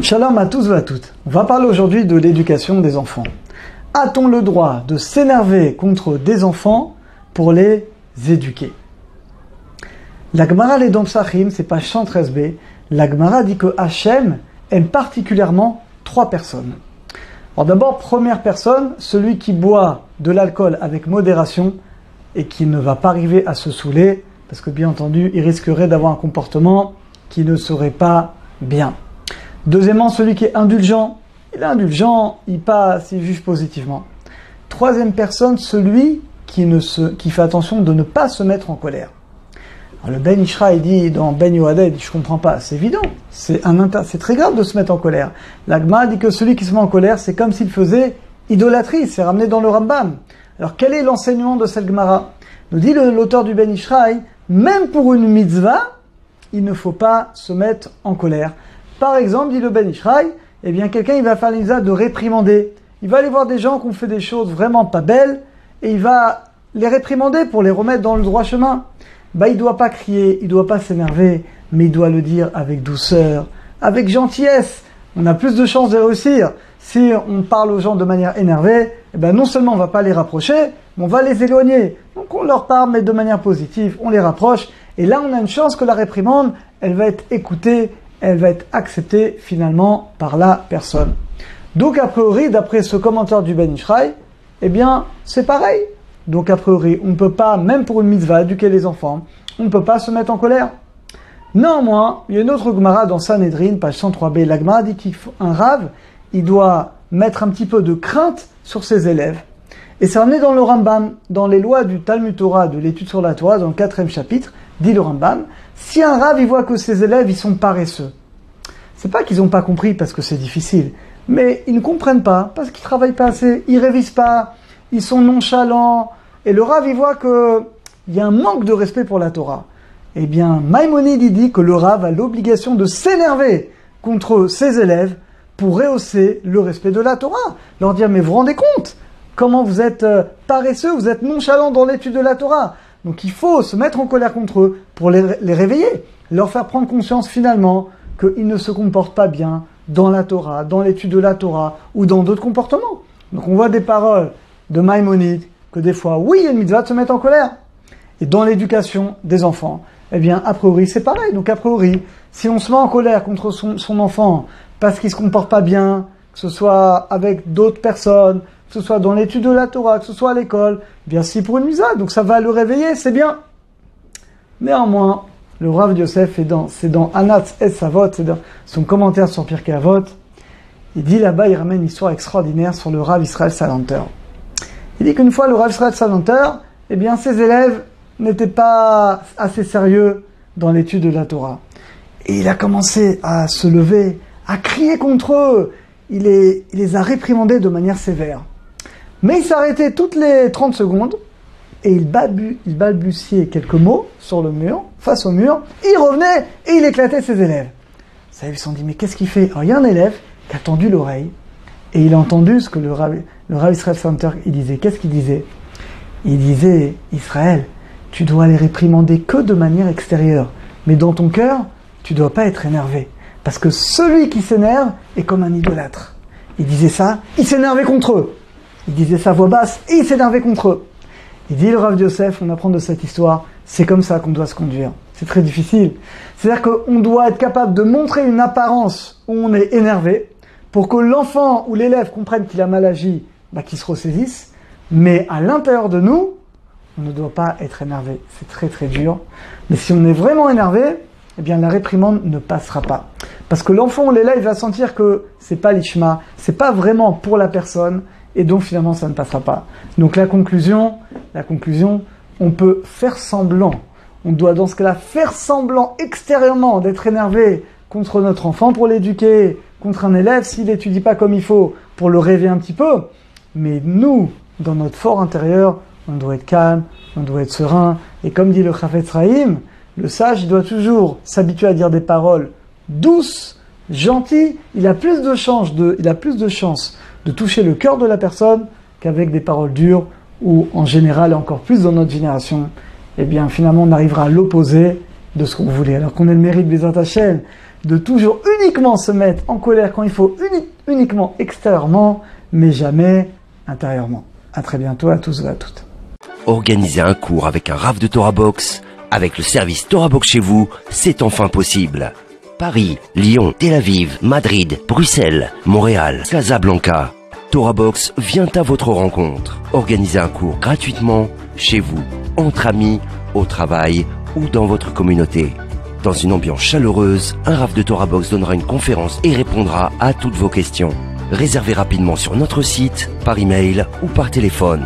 Shalom à tous et à toutes. On va parler aujourd'hui de l'éducation des enfants. A-t-on le droit de s'énerver contre des enfants pour les éduquer? La Gemara les Dom Psachim, c'est page 113b. La Gemara dit que Hachem aime particulièrement 3 personnes. Alors d'abord, première personne, celui qui boit de l'alcool avec modération et qui ne va pas arriver à se saouler, parce que bien entendu, il risquerait d'avoir un comportement qui ne serait pas bien. Deuxièmement, celui qui est indulgent. Il est indulgent, il passe, il juge positivement. Troisième personne, celui qui fait attention de ne pas se mettre en colère. Alors le Ben Ishra, il dit dans Ben Yohada, il dit, je comprends pas, c'est évident, c'est très grave de se mettre en colère. La Gemara dit que celui qui se met en colère, c'est comme s'il faisait idolâtrie, c'est ramené dans le Rambam. Alors quel est l'enseignement de cette Gemara? Nous dit l'auteur du Ben Ishra, même pour une mitzvah, il ne faut pas se mettre en colère. Par exemple, dit le Ben Ishraï, eh bien quelqu'un il va faire l'isa de réprimander. Il va aller voir des gens qui ont fait des choses vraiment pas belles et il va les réprimander pour les remettre dans le droit chemin. Il ne doit pas crier, il ne doit pas s'énerver, mais il doit le dire avec douceur, avec gentillesse. On a plus de chances de réussir. Si on parle aux gens de manière énervée, eh ben non seulement on ne va pas les rapprocher, mais on va les éloigner. Donc on leur parle, mais de manière positive, on les rapproche. Et là, on a une chance que la réprimande, elle va être écoutée, elle va être acceptée finalement par la personne. Donc a priori, d'après ce commentaire du Ben Ishraï, eh bien c'est pareil. Donc a priori, on ne peut pas, même pour une mitzvah, éduquer les enfants, on ne peut pas se mettre en colère. Néanmoins, il y a une autre Gemara dans Sanhedrin, page 103b. La Gemara dit qu'un rave, il doit mettre un petit peu de crainte sur ses élèves. Et c'est ramené dans le Rambam, dans les lois du Talmud Torah, de l'étude sur la Torah, dans le 4e chapitre, dit le Rambam, si un rave il voit que ses élèves ils sont paresseux, c'est pas qu'ils n'ont pas compris parce que c'est difficile, mais ils ne comprennent pas parce qu'ils travaillent pas assez, ils révisent pas, ils sont nonchalants, et le rave il voit que il y a un manque de respect pour la Torah. Eh bien, Maïmonide il dit que le rave a l'obligation de s'énerver contre ses élèves pour rehausser le respect de la Torah, leur dire mais vous vous rendez compte comment vous êtes paresseux, vous êtes nonchalants dans l'étude de la Torah. Donc il faut se mettre en colère contre eux pour les réveiller, leur faire prendre conscience finalement qu'ils ne se comportent pas bien dans la Torah, dans l'étude de la Torah ou dans d'autres comportements. Donc on voit des paroles de Maïmonide que des fois, oui, il y a une mitzvah de se mettre en colère. Et dans l'éducation des enfants, eh bien a priori c'est pareil. Donc a priori, si on se met en colère contre son enfant parce qu'il ne se comporte pas bien, que ce soit avec d'autres personnes, que ce soit dans l'étude de la Torah, que ce soit à l'école, bien si pour une mitzvah, donc ça va le réveiller, c'est bien. Néanmoins, le Rav Yosef, c'est dans Anatz et Savot, c'est dans son commentaire sur Pirkei Avot, il dit là-bas, il ramène une histoire extraordinaire sur le Rav Israël Salanter. Il dit qu'une fois, le Rav Israël Salanter, eh bien ses élèves n'étaient pas assez sérieux dans l'étude de la Torah. Et il a commencé à se lever, à crier contre eux, il les a réprimandés de manière sévère. Mais il s'arrêtait toutes les 30 secondes et il balbutiait quelques mots sur le mur, face au mur, et il revenait et il éclatait ses élèves. Ça, ils se sont dit, mais qu'est-ce qu'il fait? Alors il y a un élève qui a tendu l'oreille et il a entendu ce que le Rav Israël Salanter il disait. Qu'est-ce qu'il disait? Il disait, Israël, tu dois les réprimander que de manière extérieure, mais dans ton cœur, tu ne dois pas être énervé. Parce que celui qui s'énerve est comme un idolâtre. Il disait ça, il s'énervait contre eux. Il disait ça à voix basse et il s'énervait contre eux. Il dit le Rav Yosef, on apprend de cette histoire, c'est comme ça qu'on doit se conduire. C'est très difficile. C'est-à-dire qu'on doit être capable de montrer une apparence où on est énervé pour que l'enfant ou l'élève comprenne qu'il a mal agi, qu'il se ressaisisse. Mais à l'intérieur de nous, on ne doit pas être énervé. C'est très très dur. Mais si on est vraiment énervé, eh bien la réprimande ne passera pas. Parce que l'enfant ou l'élève va sentir que c'est pas l'ishma, c'est pas vraiment pour la personne, et donc finalement ça ne passera pas. Donc la conclusion, on peut faire semblant, on doit dans ce cas-là faire semblant extérieurement d'être énervé contre notre enfant pour l'éduquer, contre un élève s'il n'étudie pas comme il faut, pour le réveiller un petit peu. Mais nous, dans notre fort intérieur, on doit être calme, on doit être serein, et comme dit le Chafetz Chaim, le sage, il doit toujours s'habituer à dire des paroles douces, gentilles. Il a plus de chance de toucher le cœur de la personne qu'avec des paroles dures, ou en général, et encore plus dans notre génération, eh bien finalement on arrivera à l'opposé de ce qu'on voulait. Alors qu'on ait le mérite des Bezrat Hashem de toujours uniquement se mettre en colère quand il faut uniquement extérieurement, mais jamais intérieurement. À très bientôt à tous et à toutes. Organiser un cours avec un Rav de Torah Box, avec le service Torah Box chez vous, c'est enfin possible. Paris, Lyon, Tel Aviv, Madrid, Bruxelles, Montréal, Casablanca. Torah Box vient à votre rencontre. Organisez un cours gratuitement, chez vous, entre amis, au travail ou dans votre communauté. Dans une ambiance chaleureuse, un Rav de Torah Box donnera une conférence et répondra à toutes vos questions. Réservez rapidement sur notre site, par email ou par téléphone.